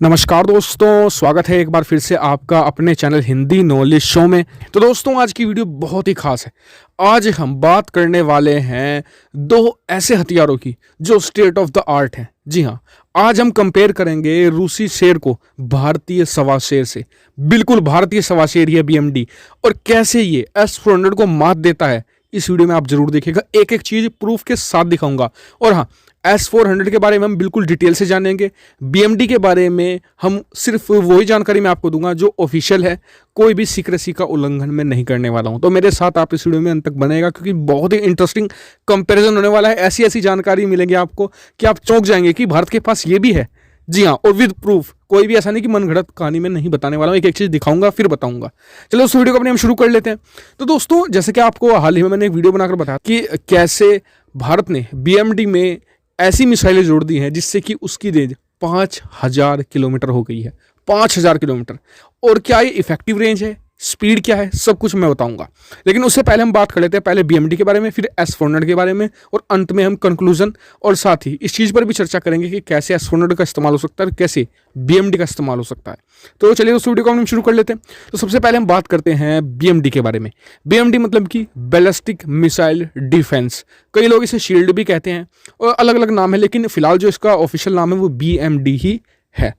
नमस्कार दोस्तों, स्वागत है एक बार फिर से आपका अपने चैनल हिंदी नॉलेज शो में। तो दोस्तों, आज की वीडियो बहुत ही खास है। आज हम बात करने वाले हैं दो ऐसे हथियारों की जो स्टेट ऑफ द आर्ट हैं। जी हाँ, आज हम कंपेयर करेंगे रूसी शेर को भारतीय सवा शेर से। बिल्कुल भारतीय सवा शेर है BMD, और कैसे ये S-400 को मात देता है इस वीडियो में आप जरूर देखिएगा। एक एक चीज प्रूफ के साथ दिखाऊंगा। और हाँ, S-400 के बारे में हम बिल्कुल डिटेल से जानेंगे। BMD के बारे में हम सिर्फ वही जानकारी मैं आपको दूंगा जो ऑफिशियल है, कोई भी सीक्रेसी का उल्लंघन मैं नहीं करने वाला हूं। तो मेरे साथ आप इस वीडियो में अंत तक बनेगा, क्योंकि बहुत ही इंटरेस्टिंग कंपैरिजन होने वाला है। ऐसी ऐसी जानकारी मिलेंगी आपको कि आप चौंक जाएंगे कि भारत के पास ये भी है। जी हाँ, और विद प्रूफ। कोई भी ऐसा नहीं कि मनगढ़ंत कहानी में नहीं बताने वाला हूँ, एक एक चीज़ दिखाऊंगा फिर बताऊंगा। चलो उस वीडियो को अपने हम शुरू कर लेते हैं। तो दोस्तों, जैसे कि आपको हाल ही में मैंने एक वीडियो बनाकर बताया कि कैसे भारत ने BMD में ऐसी मिसाइलें जोड़ दी हैं जिससे कि उसकी रेंज 5000 किलोमीटर हो गई है। 5000 किलोमीटर। और क्या ये इफेक्टिव रेंज है, स्पीड क्या है, सब कुछ मैं बताऊंगा। लेकिन उससे पहले हम बात कर लेते हैं पहले BMD के बारे में, फिर S-400 के बारे में, और अंत में हम कंक्लूजन और साथ ही इस चीज़ पर भी चर्चा करेंगे कि कैसे S-400 का इस्तेमाल हो सकता है और कैसे BMD का इस्तेमाल हो सकता है। तो चलिए उस वीडियो को हम शुरू कर लेते हैं। तो सबसे पहले हम बात करते हैं BMD के बारे में। BMD मतलब कि बैलिस्टिक मिसाइल डिफेंस। कई लोग इसे शील्ड भी कहते हैं और अलग अलग नाम है, लेकिन फिलहाल जो इसका ऑफिशियल नाम है वो BMD ही है।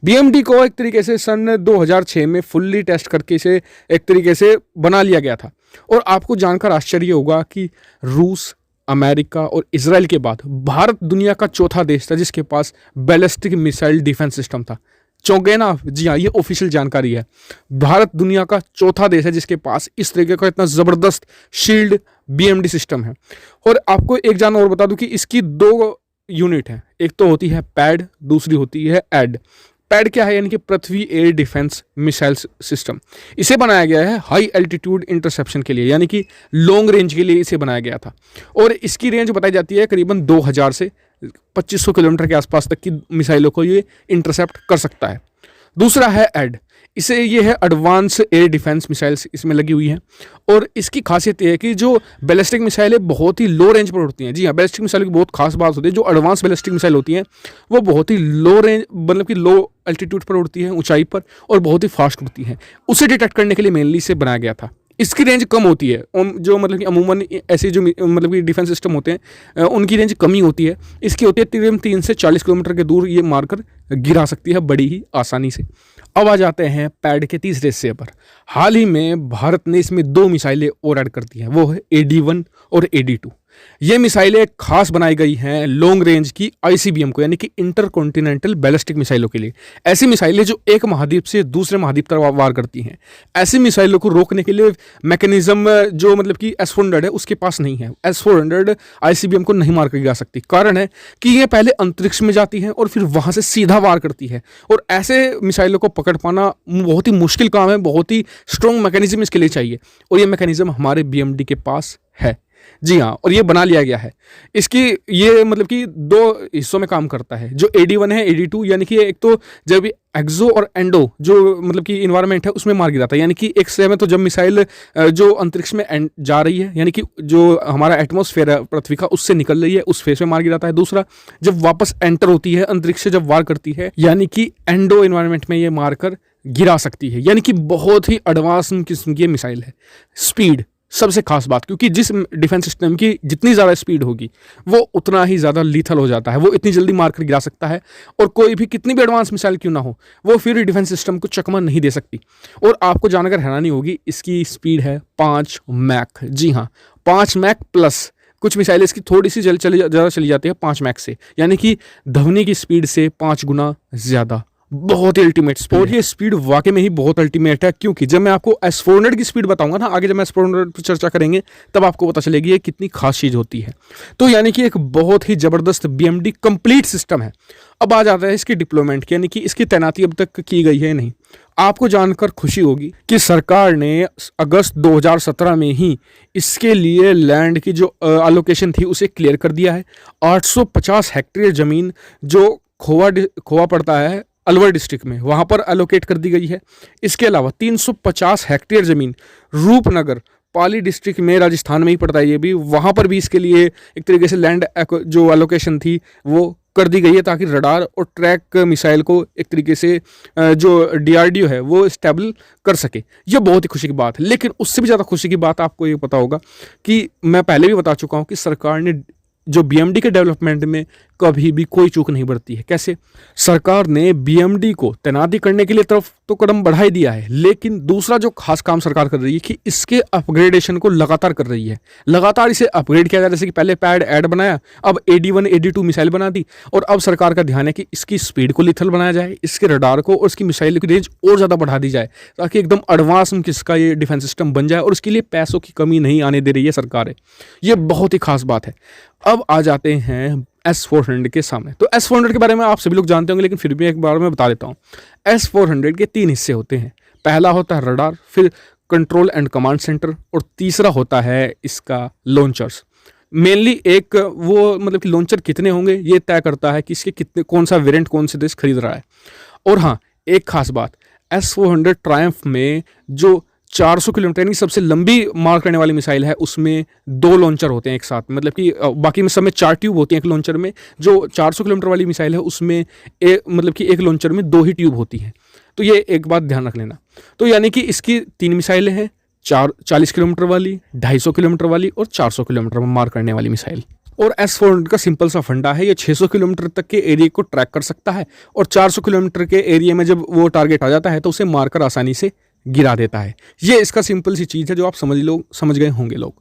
BMD को एक तरीके से सन 2006 में फुल्ली टेस्ट करके इसे एक तरीके से बना लिया गया था। और आपको जानकर आश्चर्य होगा कि रूस, अमेरिका और इजराइल के बाद भारत दुनिया का चौथा देश था जिसके पास बैलिस्टिक मिसाइल डिफेंस सिस्टम था। चौंके ना आप? जी हाँ, ये ऑफिशियल जानकारी है। भारत दुनिया का चौथा देश है जिसके पास इस तरीके का इतना ज़बरदस्त शील्ड BMD सिस्टम है। और आपको एक जान और बता दूं कि इसकी दो यूनिट है। एक तो होती है पैड, दूसरी होती है एड। पैड क्या है? यानी कि पृथ्वी एयर डिफेंस मिसाइल सिस्टम। इसे बनाया गया है हाई एल्टीट्यूड इंटरसेप्शन के लिए, यानी कि लॉन्ग रेंज के लिए इसे बनाया गया था। और इसकी रेंज बताई जाती है करीबन 2000 से 2500 किलोमीटर के आसपास तक की मिसाइलों को ये इंटरसेप्ट कर सकता है। दूसरा है एड। इसे ये है एडवांस एयर डिफेंस मिसाइल्स इसमें लगी हुई हैं। और इसकी खासियत ये है कि जो बैलिस्टिक मिसाइलें बहुत ही लो रेंज पर उड़ती हैं। जी हाँ, बैलिस्टिक मिसाइल की बहुत खास बात होती है, जो एडवांस बैलिस्टिक मिसाइल होती हैं वो बहुत ही लो रेंज, मतलब कि लो एल्टीट्यूड पर उड़ती हैं, ऊंचाई पर, और बहुत ही फास्ट उड़ती हैं। उसे डिटेक्ट करने के लिए मेनली इसे बनाया गया था। इसकी रेंज कम होती है, जो मतलब कि अमूमन ऐसे जो मतलब कि डिफेंस सिस्टम होते हैं उनकी रेंज कमी होती है। इसकी होती है 3 से 40 किलोमीटर के दूर ये मारकर गिरा सकती है बड़ी ही आसानी से। अब आ जाते हैं पैड के तीसरे हिस्से पर। हाल ही में भारत ने इसमें 2 मिसाइलें और ऐड कर दी हैं, वो है AD-1 और AD-2। ये मिसाइलें खास बनाई गई हैं लॉन्ग रेंज की ICBM को, यानी कि इंटरकॉन्टिनेंटल बैलिस्टिक मिसाइलों के लिए। ऐसी मिसाइलें जो एक महाद्वीप से दूसरे महाद्वीप तक वार करती हैं। ऐसी मिसाइलों को रोकने के लिए मैकेनिज्म जो मतलब कि S-400 है उसके पास नहीं है। S-400 ICBM को नहीं मार कर गिरा सकती। कारण है कि ये पहले अंतरिक्ष में जाती है और फिर वहां से सीधा वार करती है। और ऐसे मिसाइलों को पकड़ पाना बहुत ही मुश्किल काम है, बहुत ही स्ट्रॉन्ग मैकेनिज्म इसके लिए चाहिए। और ये मैकेनिज्म हमारे BMD के पास है। जी हाँ, और ये बना लिया गया है। इसकी ये मतलब कि 2 हिस्सों में काम करता है। जो AD-1 है, AD-2, यानी कि एक तो जब एक्सो और एंडो जो मतलब कि इन्वायरमेंट है उसमें मार गिराता है। यानी कि एक समय तो जब मिसाइल जो अंतरिक्ष में जा रही है, यानी कि जो हमारा एटमॉस्फेयर है पृथ्वी का उससे निकल रही है, उस फेज में मार गिराता है। दूसरा, जब वापस एंटर होती है अंतरिक्ष से, जब वार करती है, यानी कि एंडो इन्वायरमेंट में ये मारकर गिरा सकती है। यानी कि बहुत ही एडवांस किस्म की मिसाइल है। स्पीड सबसे खास बात, क्योंकि जिस डिफेंस सिस्टम की जितनी ज़्यादा स्पीड होगी वो उतना ही ज़्यादा लीथल हो जाता है। वो इतनी जल्दी मार कर गिरा सकता है, और कोई भी कितनी भी एडवांस मिसाइल क्यों ना हो वो फिर डिफेंस सिस्टम को चकमा नहीं दे सकती। और आपको जानकर हैरानी होगी, इसकी स्पीड है 5 मैक। जी हाँ, 5 मैक प्लस। कुछ मिसाइल इसकी थोड़ी सी ज़्यादा चली जाती है 5 मैक से, यानी कि ध्वनि की स्पीड से 5 गुना ज़्यादा। बहुत ही अल्टीमेट स्पीड। और ये स्पीड वाकई में ही बहुत अल्टीमेट है, क्योंकि जब मैं आपको S-400 की स्पीड बताऊंगा ना आगे, जब मैं S-400 पर चर्चा करेंगे तब आपको पता चलेगी ये कितनी खास चीज़ होती है। तो यानी कि एक बहुत ही ज़बरदस्त BMD कंप्लीट सिस्टम है। अब आ जाता है इसकी डिप्लॉयमेंट, यानी कि इसकी तैनाती अब तक की गई है नहीं। आपको जानकर खुशी होगी कि सरकार ने अगस्त 2017 में ही इसके लिए लैंड की जो एलोकेशन थी उसे क्लियर कर दिया है। 850 हेक्टेयर ज़मीन जो खोवा पड़ता है अलवर डिस्ट्रिक्ट में, वहाँ पर एलोकेट कर दी गई है। इसके अलावा 350 हेक्टेयर ज़मीन रूपनगर पाली डिस्ट्रिक्ट में, राजस्थान में ही पड़ता है ये भी, वहाँ पर भी इसके लिए एक तरीके से लैंड जो एलोकेशन थी वो कर दी गई है ताकि रडार और ट्रैक मिसाइल को एक तरीके से जो डीआरडीओ है वो स्टेबल कर सके। ये बहुत ही खुशी की बात है। लेकिन उससे भी ज़्यादा खुशी की बात आपको ये पता होगा कि मैं पहले भी बता चुका हूँ कि सरकार ने जो बीएमडी के डेवलपमेंट में कभी भी कोई चूक नहीं बरती है। कैसे? सरकार ने बीएमडी को तैनाती करने के लिए तरफ तो कदम बढ़ा ही दिया है, लेकिन दूसरा जो खास काम सरकार कर रही है कि इसके अपग्रेडेशन को लगातार कर रही है। लगातार इसे अपग्रेड किया जा रहा है। जैसे कि पहले पैड ऐड बनाया, अब AD-1 AD-2 मिसाइल बना दी, और अब सरकार का ध्यान है कि इसकी स्पीड को लिथल बनाया जाए, इसके रडार को और इसकी मिसाइल की रेंज और ज़्यादा बढ़ा दी जाए, ताकि एकदम एडवांस किसका ये डिफेंस सिस्टम बन जाए। और उसके लिए पैसों की कमी नहीं आने दे रही है सरकार। ये बहुत ही खास बात है। अब आ जाते हैं S-400 के सामने। तो S-400 के बारे में आप सभी लोग जानते होंगे, लेकिन फिर भी एक बार मैं बता देता हूँ। S-400 के 3 हिस्से होते हैं। पहला होता है रडार, फिर कंट्रोल एंड कमांड सेंटर, और तीसरा होता है इसका लॉन्चर्स। मेनली एक वो मतलब कि लॉन्चर कितने होंगे ये तय करता है कि इसके कितने, कौन सा वेरिएंट कौन से देश खरीद रहा है। और हाँ, एक खास बात, S-400 ट्रायम्फ में जो 400 किलोमीटर यानी सबसे लंबी मार करने वाली मिसाइल है, उसमें 2 लॉन्चर होते हैं एक साथ। मतलब कि बाकी में सब में 4 ट्यूब होती हैं एक लॉन्चर में। जो 400 किलोमीटर वाली मिसाइल है उसमें मतलब कि एक लॉन्चर में 2 ही ट्यूब होती हैं। तो ये एक बात ध्यान रख लेना। तो यानी कि इसकी 3 मिसाइलें हैं, 40 किलोमीटर वाली, 250 किलोमीटर वाली और 400 किलोमीटर में मार करने वाली मिसाइल। और S-400 का सिंपल सा फंडा है, ये 600 किलोमीटर तक के एरिया को ट्रैक कर सकता है, और 400 किलोमीटर के एरिया में जब वो टारगेट आ जाता है तो उसे मारकर आसानी से गिरा देता है। ये इसका सिंपल सी चीज़ है जो आप समझ गए होंगे लोग।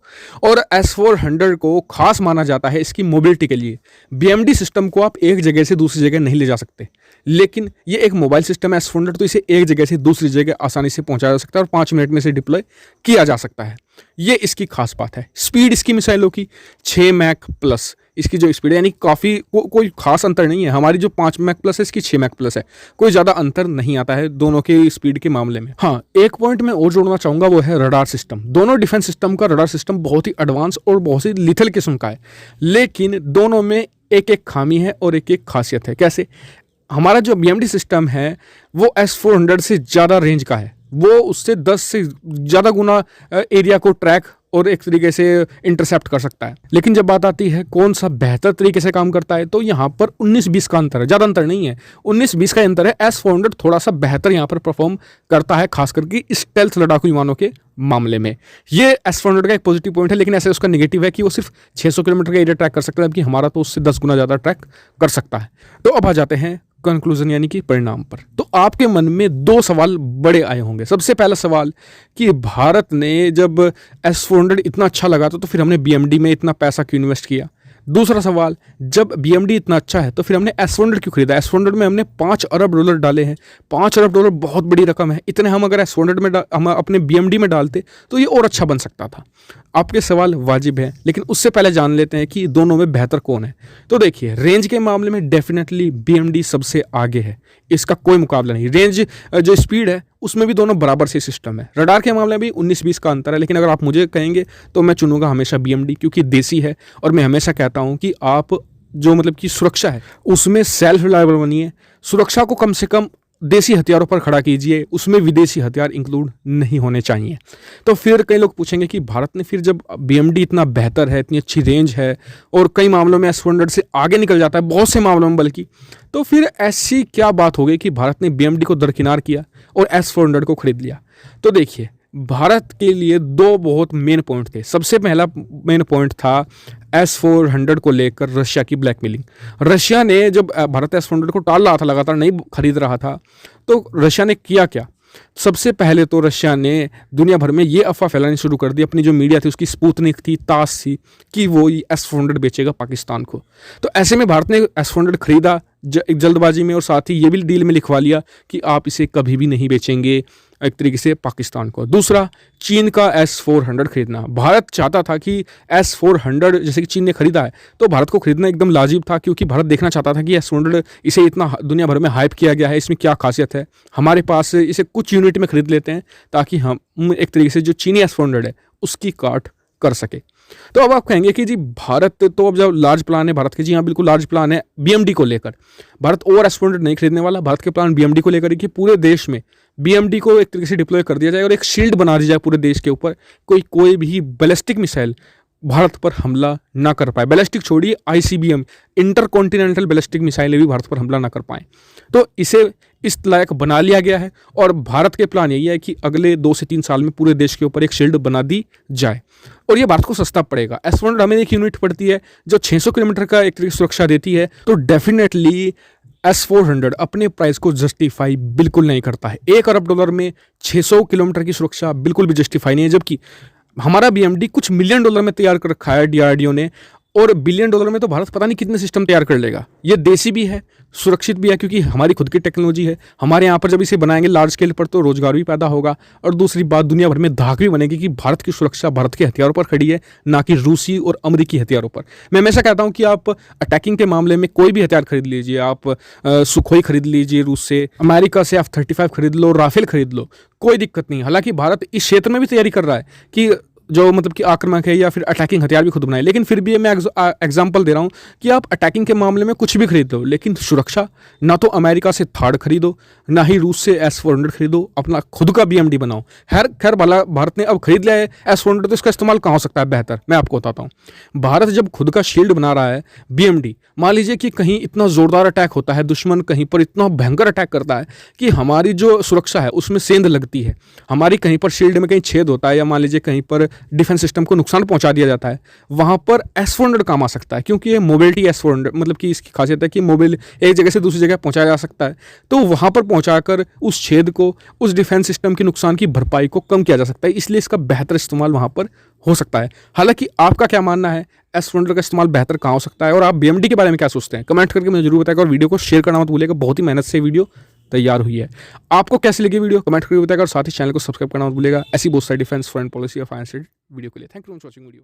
और S-400 को खास माना जाता है इसकी मोबिलिटी के लिए। बीएमडी सिस्टम को आप एक जगह से दूसरी जगह नहीं ले जा सकते, लेकिन ये एक मोबाइल सिस्टम है S-400, तो इसे एक जगह से दूसरी जगह आसानी से पहुंचाया जा सकता है और 5 मिनट में से डिप्लॉय किया जा सकता है। ये इसकी खास बात है। स्पीड इसकी मिसाइलों की 6 मैक प्लस इसकी जो स्पीड है, यानी काफ़ी कोई खास अंतर नहीं है। हमारी जो 5 मैक प्लस है, इसकी 6 मैक प्लस है। कोई ज़्यादा अंतर नहीं आता है दोनों के स्पीड के मामले में। हाँ, एक पॉइंट मैं और जोड़ना चाहूँगा, वो है रडार सिस्टम। दोनों डिफेंस सिस्टम का रडार सिस्टम बहुत ही एडवांस और बहुत ही लिथल किस्म का है, लेकिन दोनों में एक एक खामी है और एक एक खासियत है। कैसे? हमारा जो बीएमडी सिस्टम है वो S-400 से ज़्यादा रेंज का है। वो उससे 10 से ज़्यादा गुना एरिया को ट्रैक और एक तरीके से इंटरसेप्ट कर सकता है। लेकिन जब बात आती है कौन सा बेहतर तरीके से काम करता है, तो यहाँ पर 19-20 का अंतर है, ज़्यादा अंतर नहीं है। 19-20 का अंतर है। S-400 थोड़ा सा बेहतर यहाँ पर परफॉर्म करता है, खास करके स्टेल्थ लड़ाकू विमानों के मामले में। ये S-400 का एक पॉजिटिव पॉइंट है, लेकिन ऐसे उसका नेगेटिव है कि वो सिर्फ 600 किलोमीटर का एरिया ट्रैक कर सकता है, जबकि हमारा तो उससे 10 गुना ज़्यादा ट्रैक कर सकता है। तो अब आ जाते हैं कंक्लूजन यानी कि परिणाम पर। तो आपके मन में 2 सवाल बड़े आए होंगे। सबसे पहला सवाल कि भारत ने जब S-400 इतना अच्छा लगा तो फिर हमने बीएमडी में इतना पैसा क्यों इन्वेस्ट किया। दूसरा सवाल, जब बीएमडी इतना अच्छा है तो फिर हमने S-400 क्यों खरीदा। S-400 में हमने $5 अरब डाले हैं। $5 अरब बहुत बड़ी रकम है। इतने हम अगर S-400 में हम अपने बीएमडी में डालते तो ये और अच्छा बन सकता था। आपके सवाल वाजिब है, लेकिन उससे पहले जान लेते हैं कि दोनों में बेहतर कौन है। तो देखिए, रेंज के मामले में डेफिनेटली बीएमडी सबसे आगे है, इसका कोई मुकाबला नहीं। रेंज जो स्पीड है उसमें भी दोनों बराबर से सिस्टम है। रडार के मामले में भी 19-20 का अंतर है, लेकिन अगर आप मुझे कहेंगे तो मैं चुनूंगा हमेशा बीएमडी, क्योंकि देसी है। और मैं हमेशा कहता हूं कि आप जो मतलब कि सुरक्षा है उसमें सेल्फ रिलायबल बनिए। सुरक्षा को कम से कम देसी हथियारों पर खड़ा कीजिए, उसमें विदेशी हथियार इंक्लूड नहीं होने चाहिए। तो फिर कई लोग पूछेंगे कि भारत ने फिर जब बीएमडी इतना बेहतर है, इतनी अच्छी रेंज है और कई मामलों में S-400 से आगे निकल जाता है, बहुत से मामलों में बल्कि, तो फिर ऐसी क्या बात हो गई कि भारत ने बीएमडी को दरकिनार किया और S-400 को खरीद लिया। तो देखिए, भारत के लिए 2 बहुत मेन पॉइंट थे। सबसे पहला मेन पॉइंट था S-400 को लेकर रशिया की ब्लैकमेलिंग। रशिया ने जब भारत S-400 को टाल रहा था, लगातार नहीं खरीद रहा था, तो रशिया ने किया क्या। सबसे पहले तो रशिया ने दुनिया भर में ये अफवाह फैलानी शुरू कर दी। अपनी जो मीडिया थी, उसकी स्पुतनिक थी, तास थी, कि वो S-400 बेचेगा पाकिस्तान को। तो ऐसे में भारत ने S-400 खरीदा एक जल्दबाजी में, और साथ ही ये भी डील में लिखवा लिया कि आप इसे कभी भी नहीं बेचेंगे एक तरीके से पाकिस्तान को। दूसरा, चीन का S-400 खरीदना। भारत चाहता था कि S-400 जैसे कि चीन ने खरीदा है तो भारत को खरीदना एकदम लाजिब था, क्योंकि भारत देखना चाहता था कि S-400 इसे इतना दुनिया भर में हाइप किया गया है, इसमें क्या खासियत है, हमारे पास इसे कुछ यूनिट में खरीद लेते हैं ताकि हम एक तरीके से जो चीनी S-400 है उसकी काट कर सके। तो अब आप कहेंगे कि जी भारत तो अब जब लार्ज प्लान है भारत के, जी हाँ बिल्कुल लार्ज प्लान है बीएमडी को लेकर। भारत और S-400 नहीं खरीदने वाला। भारत के प्लान बीएमडी को लेकर कि पूरे देश में बीएमडी को एक तरीके से डिप्लॉय कर दिया जाए और एक शील्ड बना दी जाए पूरे देश के ऊपर। कोई भी बैलिस्टिक मिसाइल भारत पर हमला ना कर पाए। बैलिस्टिक छोड़िए, आईसीबीएम इंटरकॉन्टिनेंटल बैलिस्टिक मिसाइलें भी भारत पर हमला ना कर पाएँ। तो इसे इस लायक बना लिया गया है और भारत के प्लान यही है कि अगले 2 से 3 साल में पूरे देश के ऊपर एक शील्ड बना दी जाए और ये भारत को सस्ता पड़ेगा। S-400 हमें एक यूनिट पड़ती है जो 600 किलोमीटर का एक तरीके से सुरक्षा देती है, तो डेफिनेटली S-400 अपने प्राइस को जस्टिफाई बिल्कुल नहीं करता है। $1 अरब में 600 किलोमीटर की सुरक्षा बिल्कुल भी जस्टिफाई नहीं है, जबकि हमारा BMD कुछ मिलियन डॉलर में तैयार कर रखा है DRDO ने, और बिलियन डॉलर में तो भारत पता नहीं कितने सिस्टम तैयार कर लेगा। ये देसी भी है, सुरक्षित भी है, क्योंकि हमारी खुद की टेक्नोलॉजी है। हमारे यहाँ पर जब इसे बनाएंगे लार्ज स्केल पर तो रोजगार भी पैदा होगा, और दूसरी बात दुनिया भर में धाक भी बनेगी कि भारत की सुरक्षा भारत के हथियारों पर खड़ी है, ना कि रूसी और अमेरिकी हथियारों पर। मैं हमेशा कहता हूँ कि आप अटैकिंग के मामले में कोई भी हथियार खरीद लीजिए, आप सुखोई खरीद लीजिए रूस से, अमेरिका से F-35 खरीद लो, राफेल खरीद लो, कोई दिक्कत नहीं। हालांकि भारत इस क्षेत्र में भी तैयारी कर रहा है कि जो मतलब कि आक्रामक है या फिर अटैकिंग हथियार भी खुद बनाए, लेकिन फिर भी मैं एग्जांपल दे रहा हूँ कि आप अटैकिंग के मामले में कुछ भी खरीद लो, लेकिन सुरक्षा ना तो अमेरिका से थार्ड खरीदो, ना ही रूस से S-400 खरीदो, अपना खुद का BMD बनाओ। खैर भला भारत ने अब खरीद लिया है S-400, तो इसका इस्तेमाल कहाँ हो सकता है बेहतर, मैं आपको बताता हूँ। भारत जब खुद का शील्ड बना रहा है BMD, मान लीजिए कि कहीं इतना जोरदार अटैक होता है, दुश्मन कहीं पर इतना भयंकर अटैक करता है कि हमारी जो सुरक्षा है उसमें सेंध लगती है, हमारी कहीं पर शील्ड में कहीं छेद होता है, या मान लीजिए कहीं पर डिफेंस सिस्टम को नुकसान पहुंचा दिया जाता है, वहां पर S-400 काम आ सकता है, क्योंकि ये मोबिलिटी S-400 मतलब कि इसकी खासियत है कि मोबाइल एक जगह से दूसरी जगह पहुंचाया जा सकता है, तो वहां पर पहुंचाकर उस छेद को, उस डिफेंस सिस्टम के नुकसान की भरपाई को कम किया जा सकता है, इसलिए इसका बेहतर इस्तेमाल वहां पर हो सकता है। हालांकि आपका क्या मानना है, S-400 का इस्तेमाल बेहतर कहाँ हो सकता है, और आप BMD के बारे में क्या सोचते हैं, कमेंट करके मुझे जरूर बताएगा, और वीडियो को शेयर करना मत भूलिएगा। बहुत ही मेहनत से वीडियो तैयार हुई है। आपको कैसी लगी वीडियो कमेंट करके बताएगा, और साथ ही चैनल को सब्सक्राइब करना मत भूलिएगा ऐसी बहुत सारी डिफेंस, फॉरेन पॉलिसी और फाइनेंस वीडियो के लिए। Thank you for watching video.